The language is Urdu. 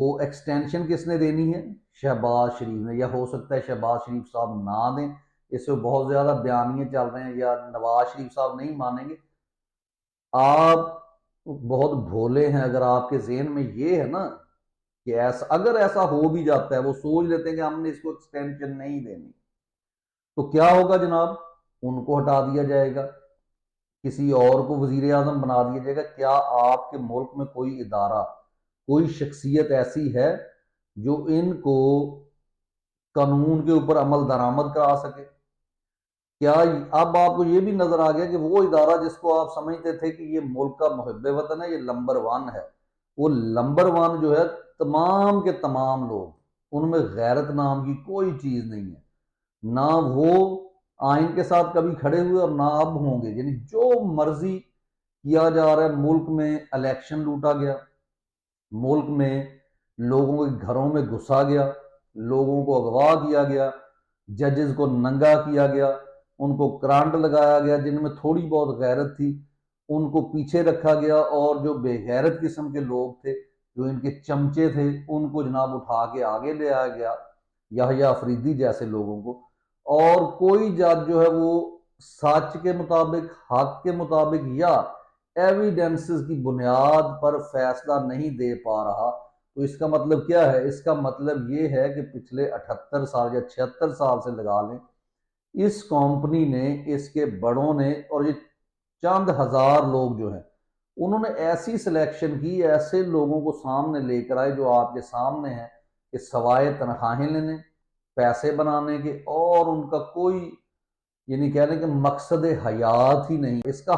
وہ ایکسٹینشن کس نے دینی ہے؟ شہباز شریف نے، یا ہو سکتا ہے شہباز شریف صاحب نہ دیں، اس سے بہت زیادہ بیانیے چل رہے ہیں، یا نواز شریف صاحب نہیں مانیں گے۔ آپ بہت بھولے ہیں اگر آپ کے ذہن میں یہ ہے نا کہ اگر ایسا ہو بھی جاتا ہے، وہ سوچ لیتے ہیں کہ ہم نے اس کو ایکسٹینشن نہیں دینی، تو کیا ہوگا جناب؟ ان کو ہٹا دیا جائے گا، کسی اور کو وزیر اعظم بنا دیا جائے گا۔ کیا آپ کے ملک میں کوئی ادارہ، کوئی شخصیت ایسی ہے جو ان کو قانون کے اوپر عمل درآمد کرا سکے؟ کیا اب آپ کو یہ بھی نظر آ گیا کہ وہ ادارہ جس کو آپ سمجھتے تھے کہ یہ ملک کا محب وطن ہے، یہ نمبر 1 ہے، وہ نمبر 1 جو ہے تمام کے تمام لوگ، ان میں غیرت نام کی کوئی چیز نہیں ہے، نہ وہ آئین کے ساتھ کبھی کھڑے ہوئے اور نہ اب ہوں گے۔ یعنی جو مرضی کیا جا رہا ہے، ملک میں الیکشن لوٹا گیا، ملک میں لوگوں کے گھروں میں گھسا گیا، لوگوں کو اغوا کیا گیا، ججز کو ننگا کیا گیا، ان کو کرانٹ لگایا گیا، جن میں تھوڑی بہت غیرت تھی ان کو پیچھے رکھا گیا، اور جو بے غیرت قسم کے لوگ تھے، جو ان کے چمچے تھے، ان کو جناب اٹھا کے آگے لے آیا گیا، یحییٰ آفریدی جیسے لوگوں کو۔ اور کوئی جج جو ہے وہ سچ کے مطابق، حق کے مطابق، یا ایویڈنسز کی بنیاد پر فیصلہ نہیں دے پا رہا، تو اس کا مطلب کیا ہے؟ اس کا مطلب یہ ہے کہ پچھلے 78 سال یا 76 سال سے لگا لیں، اس کمپنی نے، اس کے بڑوں نے، اور یہ چند ہزار لوگ جو ہیں، انہوں نے ایسی سلیکشن کی، ایسے لوگوں کو سامنے لے کر آئے جو آپ کے سامنے ہیں، کہ سوائے تنخواہیں لینے، پیسے بنانے کے، اور ان کا کوئی، یعنی کہہ لیں کہ مقصد حیات ہی نہیں۔ اس کا